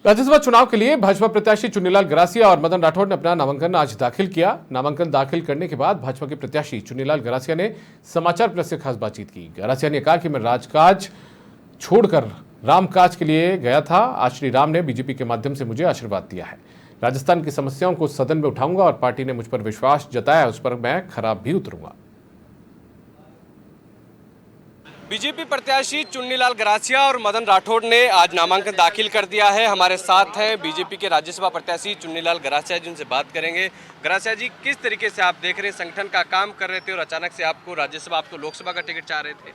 राज्यसभा चुनाव के लिए भाजपा प्रत्याशी चुन्नीलाल गरासिया और मदन राठौड़ ने अपना नामांकन आज दाखिल किया। नामांकन दाखिल करने के बाद भाजपा के प्रत्याशी चुन्नीलाल गरासिया ने समाचार प्रेस से खास बातचीत की। गरासिया ने कहा कि मैं राजकाज छोड़कर रामकाज के लिए गया था। आज श्री राम ने बीजेपी के माध्यम से मुझे आशीर्वाद दिया है। राजस्थान की समस्याओं को सदन में उठाऊंगा और पार्टी ने मुझ पर विश्वास जताया, उस पर मैं खरा भी उतरूंगा। बीजेपी प्रत्याशी चुन्नीलाल गरासिया और मदन राठौड़ ने आज नामांकन दाखिल कर दिया है। हमारे साथ हैं बीजेपी के राज्यसभा प्रत्याशी चुन्नीलाल गरासिया, जिनसे बात करेंगे। गरासिया जी, किस तरीके से आप देख रहे हैं, संगठन का काम कर रहे थे और अचानक से आपको राज्यसभा, आपको लोकसभा का टिकट चाह रहे थे?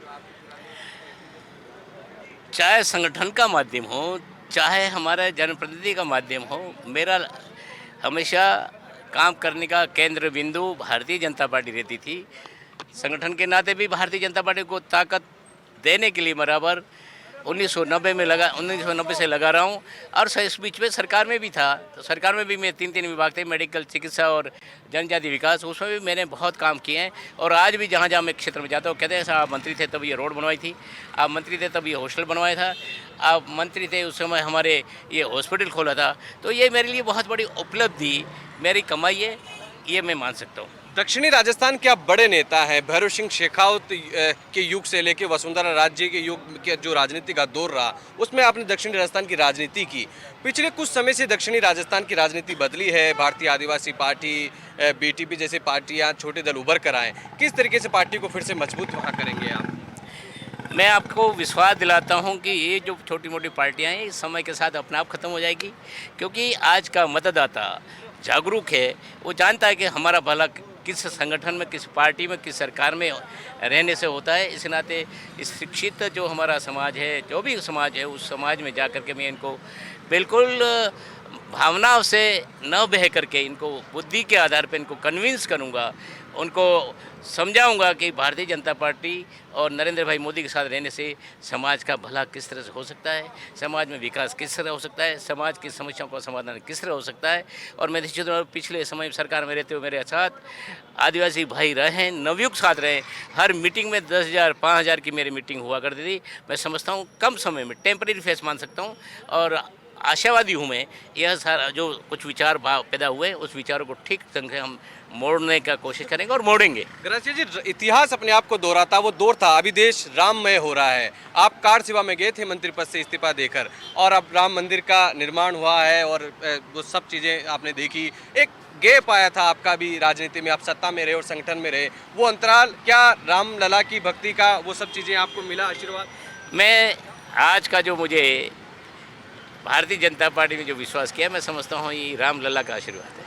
चाहे संगठन का माध्यम हो, चाहे हमारे जनप्रतिनिधि का माध्यम हो, मेरा हमेशा काम करने का केंद्र बिंदु भारतीय जनता पार्टी रहती थी। संगठन के नाते भी भारतीय जनता पार्टी को ताकत देने के लिए बराबर 1990 से लगा रहा हूँ। और इस बीच में सरकार में भी था, तो सरकार में भी मैं तीन विभाग थे, मेडिकल, चिकित्सा और जनजाति विकास, उसमें भी मैंने बहुत काम किए हैं। और आज भी जहाँ जहाँ मैं क्षेत्र में जाता हूँ, कहते हैं सर आप मंत्री थे तब ये रोड बनवाई थी, आप मंत्री थे तब ये हॉस्टल बनवाया था, आप मंत्री थे उस समय हमारे ये हॉस्पिटल खोला था। तो ये मेरे लिए बहुत बड़ी उपलब्धि, मेरी कमाई है, ये मैं मान सकता हूँ। दक्षिणी राजस्थान के आप बड़े नेता हैं। भैरव सिंह शेखावत के युग से लेकर वसुंधरा राजे के युग के जो राजनीति का दौर रहा, उसमें आपने दक्षिणी राजस्थान की राजनीति की। पिछले कुछ समय से दक्षिणी राजस्थान की राजनीति बदली है। भारतीय आदिवासी पार्टी, बीटीपी जैसी पार्टियां, छोटे दल उभर कर आए। किस तरीके से पार्टी को फिर से मजबूत वहाँ करेंगे आप? मैं आपको विश्वास दिलाता हूं कि ये जो छोटी मोटी पार्टियां हैं, इस समय के साथ अपने आप ख़त्म हो जाएगी। क्योंकि आज का मतदाता जागरूक है, वो जानता है कि हमारा भला किस संगठन में, किस पार्टी में, किस सरकार में रहने से होता है। इस नाते इस शिक्षित जो हमारा समाज है, जो भी समाज है, उस समाज में जा कर के मैं इनको बिल्कुल भावनाओं से न बह करके इनको बुद्धि के आधार पर इनको कन्विंस करूँगा, उनको समझाऊंगा कि भारतीय जनता पार्टी और नरेंद्र भाई मोदी के साथ रहने से समाज का भला किस तरह से हो सकता है, समाज में विकास किस तरह हो सकता है, समाज की समस्याओं का समाधान किस तरह हो सकता है। और मैं निश्चित तौर पर पिछले समय सरकार में रहते हुए मेरे साथ आदिवासी भाई रहे, नवयुग साथ रहे। हर मीटिंग में 10,000 5,000 की मेरी मीटिंग हुआ करती थी। मैं समझता हूँ कम समय में टेम्परेरी फेस मान सकता हूँ और आशावादी हूँ मैं। यह सारा जो कुछ विचार भाव पैदा हुए, उस विचारों को ठीक ढंग से हम मोड़ने का कोशिश करेंगे और मोड़ेंगे। गरासिया जी, इतिहास अपने आप को दोहराता, वो दौर था, अभी देश राममय हो रहा है। आप कार सेवा में गए थे मंत्री पद से इस्तीफा देकर, और अब राम मंदिर का निर्माण हुआ है और वो सब चीज़ें आपने देखी। एक गैप आया था आपका भी राजनीति में, आप सत्ता में रहे और संगठन में रहे, वो अंतराल, क्या राम लला की भक्ति का वो सब चीज़ें आपको मिला आशीर्वाद? मैं आज का जो मुझे भारतीय जनता पार्टी में जो विश्वास किया, मैं समझता हूँ ये रामलला का आशीर्वाद है।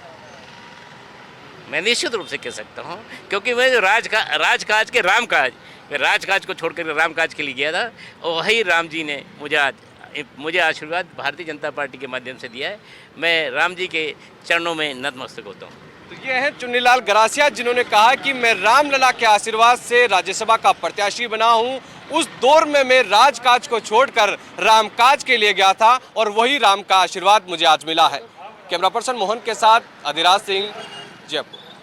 मैं निश्चित रूप से कह सकता हूँ, क्योंकि मैं जो राजकाज के रामकाज, मैं राजकाज को छोड़कर रामकाज के लिए गया था, और वही राम जी ने मुझे आशीर्वाद भारतीय जनता पार्टी के माध्यम से दिया है। मैं राम जी के चरणों में नतमस्तक होता हूँ। तो ये हैं चुन्नीलाल गरासिया, जिन्होंने कहा कि मैं रामलला के आशीर्वाद से राज्यसभा का प्रत्याशी बना हूं। उस दौर में मैं राजकाज को छोड़कर रामकाज के लिए गया था और वही राम का आशीर्वाद मुझे आज मिला है। कैमरा पर्सन मोहन के साथ अधिराज सिंह, जयपुर।